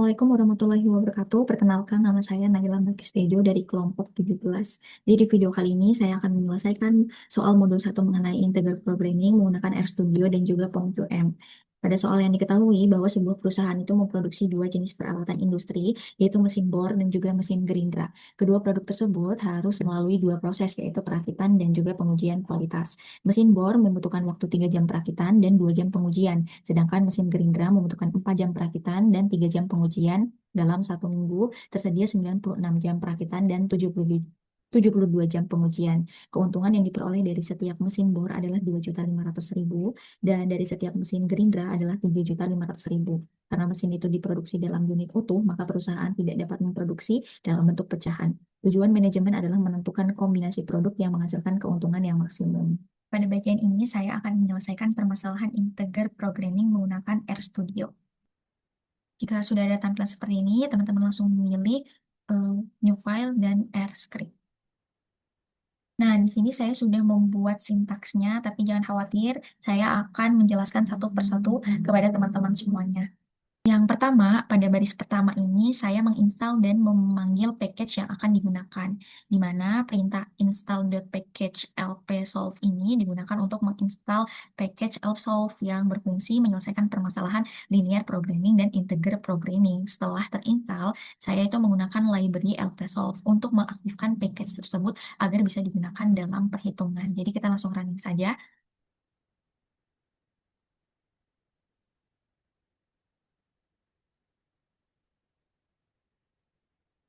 Assalamualaikum warahmatullahi wabarakatuh. Perkenalkan, nama saya Naila Bagistejo dari kelompok 17. Jadi di video kali ini saya akan menyelesaikan soal modul 1 mengenai Integer Programming menggunakan RStudio dan juga POM2M. Pada soal yang diketahui bahwa sebuah perusahaan itu memproduksi dua jenis peralatan industri, yaitu mesin bor dan juga mesin gerindra. Kedua produk tersebut harus melalui dua proses, yaitu perakitan dan juga pengujian kualitas. Mesin bor membutuhkan waktu 3 jam perakitan dan 2 jam pengujian, sedangkan mesin gerindra membutuhkan 4 jam perakitan dan 3 jam pengujian. Dalam satu minggu tersedia 96 jam perakitan dan 72 jam pengujian. Keuntungan yang diperoleh dari setiap mesin bor adalah 2.500.000 dan dari setiap mesin gerindra adalah 3.500.000. Karena mesin itu diproduksi dalam unit utuh, maka perusahaan tidak dapat memproduksi dalam bentuk pecahan. Tujuan manajemen adalah menentukan kombinasi produk yang menghasilkan keuntungan yang maksimum. Pada bagian ini saya akan menyelesaikan permasalahan integer programming menggunakan RStudio. Jika sudah ada tampilan seperti ini, teman-teman langsung memilih New File dan RScript. Nah, di sini saya sudah membuat sintaksnya, tapi jangan khawatir, saya akan menjelaskan satu persatu kepada teman-teman semuanya. Yang pertama, pada baris pertama ini saya menginstal dan memanggil package yang akan digunakan, di mana perintah install.package lpsolve ini digunakan untuk menginstal package lpsolve yang berfungsi menyelesaikan permasalahan linear programming dan integer programming. Setelah terinstall, saya itu menggunakan library lpsolve untuk mengaktifkan package tersebut agar bisa digunakan dalam perhitungan. Jadi kita langsung running saja.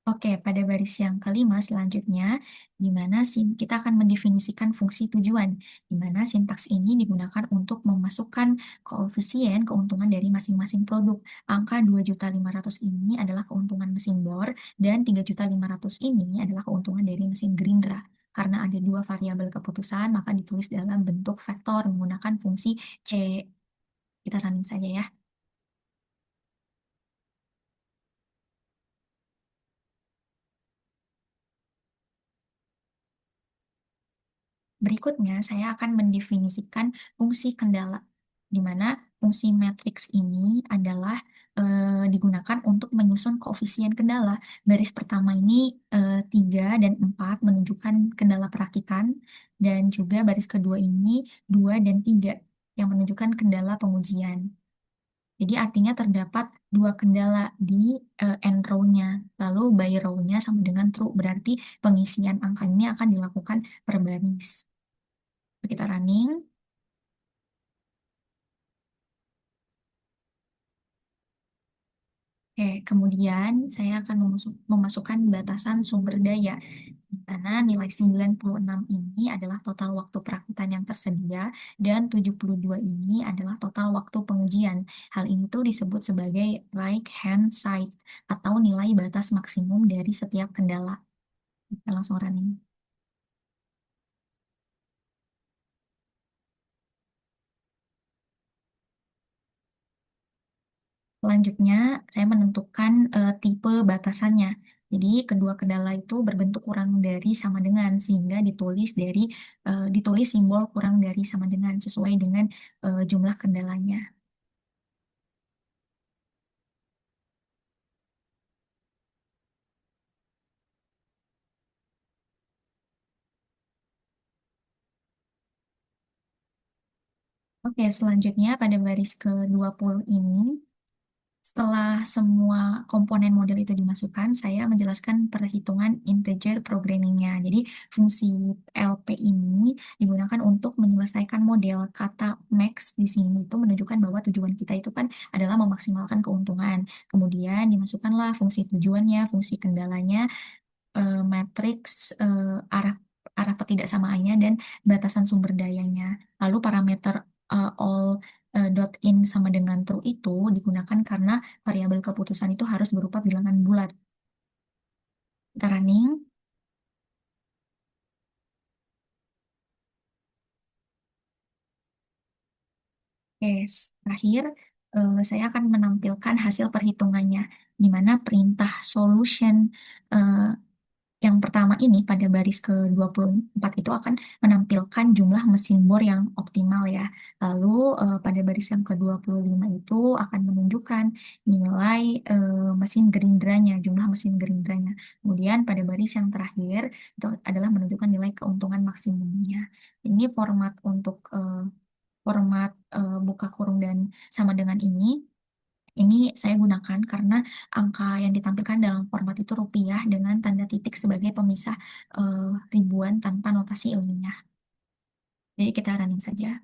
Oke, pada baris yang kelima selanjutnya, di mana kita akan mendefinisikan fungsi tujuan, di mana sintaks ini digunakan untuk memasukkan koefisien keuntungan dari masing-masing produk. Angka 2.500.000 ini adalah keuntungan mesin bor, dan 3.500.000 ini adalah keuntungan dari mesin gerindra. Karena ada dua variabel keputusan, maka ditulis dalam bentuk vektor menggunakan fungsi C. Kita running saja ya. Berikutnya, saya akan mendefinisikan fungsi kendala, di mana fungsi matriks ini adalah digunakan untuk menyusun koefisien kendala. Baris pertama ini 3 dan 4 menunjukkan kendala perakitan, dan juga baris kedua ini 2 dan 3 yang menunjukkan kendala pengujian. Jadi artinya terdapat dua kendala di end row-nya, lalu by row-nya sama dengan true, berarti pengisian angka ini akan dilakukan per baris. Kita running. Oke, kemudian saya akan memasukkan batasan sumber daya, di mana nilai 96 ini adalah total waktu perakitan yang tersedia, dan 72 ini adalah total waktu pengujian. Hal ini tuh disebut sebagai right hand side, atau nilai batas maksimum dari setiap kendala. Kita langsung running. Selanjutnya, saya menentukan tipe batasannya. Jadi, kedua kendala itu berbentuk kurang dari sama dengan, sehingga ditulis simbol kurang dari sama dengan sesuai dengan jumlah kendalanya. Oke, selanjutnya pada baris ke-20 ini, setelah semua komponen model itu dimasukkan, saya menjelaskan perhitungan integer programmingnya. Jadi fungsi LP ini digunakan untuk menyelesaikan model. Kata max di sini itu menunjukkan bahwa tujuan kita itu kan adalah memaksimalkan keuntungan. Kemudian dimasukkanlah fungsi tujuannya, fungsi kendalanya, matriks arah arah ketidaksamaannya, dan batasan sumber dayanya. Lalu parameter all dot in sama dengan true itu digunakan karena variabel keputusan itu harus berupa bilangan bulat. Kita running. Oke, terakhir saya akan menampilkan hasil perhitungannya, di mana perintah solution eh, Yang pertama ini pada baris ke-24 itu akan menampilkan jumlah mesin bor yang optimal ya. Lalu pada baris yang ke-25 itu akan menunjukkan nilai mesin gerindranya, jumlah mesin gerindranya. Kemudian pada baris yang terakhir itu adalah menunjukkan nilai keuntungan maksimumnya. Ini format buka kurung dan sama dengan ini saya gunakan karena angka yang ditampilkan dalam format itu rupiah dengan tanda titik sebagai pemisah eh, ribuan tanpa notasi ilmiah. Jadi kita running saja.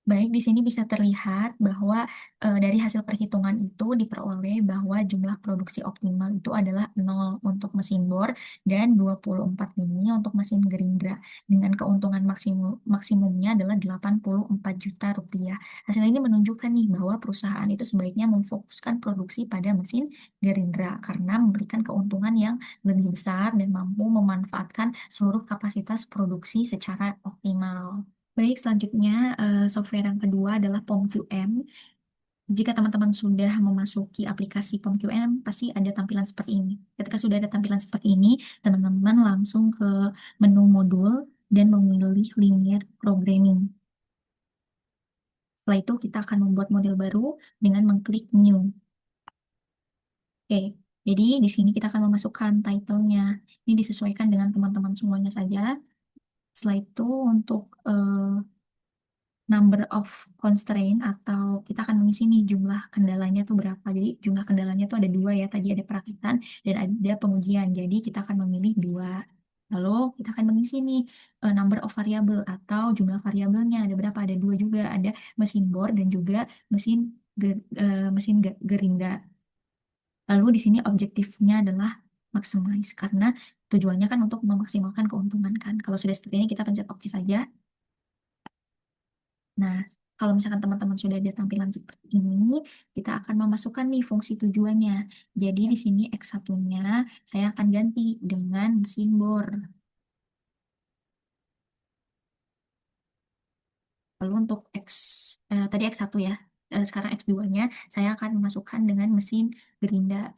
Baik, di sini bisa terlihat bahwa dari hasil perhitungan itu diperoleh bahwa jumlah produksi optimal itu adalah 0 untuk mesin bor dan 24 ini untuk mesin gerindra dengan keuntungan maksimumnya adalah 84 juta rupiah. Hasil ini menunjukkan nih bahwa perusahaan itu sebaiknya memfokuskan produksi pada mesin gerindra karena memberikan keuntungan yang lebih besar dan mampu memanfaatkan seluruh kapasitas produksi secara optimal. Baik, selanjutnya software yang kedua adalah POM-QM. Jika teman-teman sudah memasuki aplikasi POM-QM, pasti ada tampilan seperti ini. Ketika sudah ada tampilan seperti ini, teman-teman langsung ke menu modul dan memilih linear programming. Setelah itu, kita akan membuat model baru dengan mengklik New. Oke, jadi di sini kita akan memasukkan title-nya. Ini disesuaikan dengan teman-teman semuanya saja. Setelah itu, untuk number of constraint atau kita akan mengisi nih jumlah kendalanya tuh berapa. Jadi jumlah kendalanya tuh ada dua ya. Tadi ada perakitan dan ada pengujian. Jadi kita akan memilih dua. Lalu kita akan mengisi nih number of variable atau jumlah variabelnya ada berapa? Ada dua juga. Ada mesin bor dan juga mesin gerinda. Lalu di sini objektifnya adalah maximize karena tujuannya kan untuk memaksimalkan keuntungan kan. Kalau sudah seperti ini kita pencet oke saja. Nah, kalau misalkan teman-teman sudah ada tampilan seperti ini, kita akan memasukkan nih fungsi tujuannya. Jadi di sini X1-nya saya akan ganti dengan mesin bor. Lalu untuk tadi X1 ya, sekarang X2-nya saya akan memasukkan dengan mesin gerinda.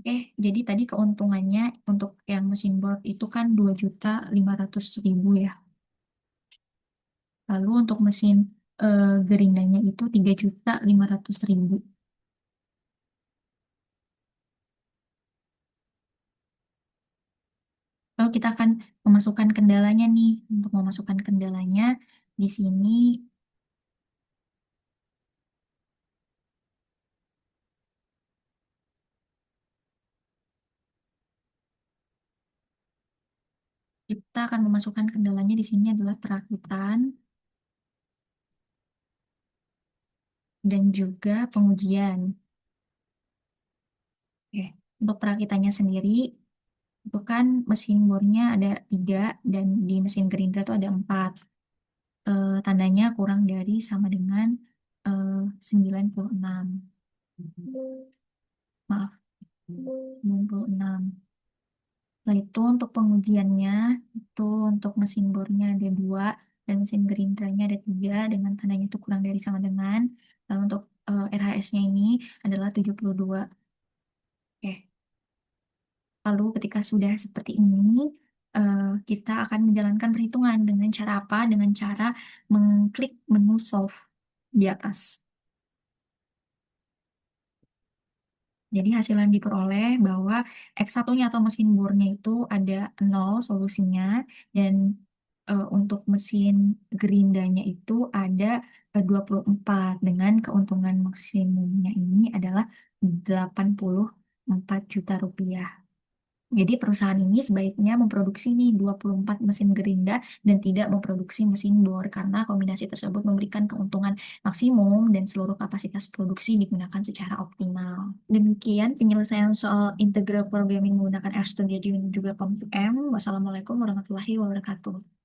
Oke, jadi tadi keuntungannya untuk yang mesin bor itu kan 2.500.000 ya. Lalu untuk mesin gerindanya itu 3.500.000. Lalu kita akan memasukkan kendalanya nih. Untuk memasukkan kendalanya, di sini kita akan memasukkan kendalanya di sini adalah perakitan dan juga pengujian. Oke. Untuk perakitannya sendiri, itu kan mesin bornya ada 3 dan di mesin gerindra itu ada 4. Tandanya kurang dari sama dengan 96. Maaf, 96. Nah, itu untuk pengujiannya, itu untuk mesin bornya ada 2 dan mesin gerindranya ada 3 dengan tandanya itu kurang dari sama dengan. Lalu untuk RHS-nya ini adalah 72. Oke. Lalu ketika sudah seperti ini, kita akan menjalankan perhitungan dengan cara apa? Dengan cara mengklik menu solve di atas. Jadi hasil yang diperoleh bahwa X1-nya atau mesin bornya itu ada 0 solusinya dan untuk mesin gerindanya itu ada 24 dengan keuntungan maksimumnya ini adalah 84 juta rupiah. Jadi perusahaan ini sebaiknya memproduksi nih 24 mesin gerinda dan tidak memproduksi mesin bor karena kombinasi tersebut memberikan keuntungan maksimum dan seluruh kapasitas produksi digunakan secara optimal. Demikian penyelesaian soal integral programming menggunakan RStudio dan juga Pom2M. Wassalamualaikum warahmatullahi wabarakatuh.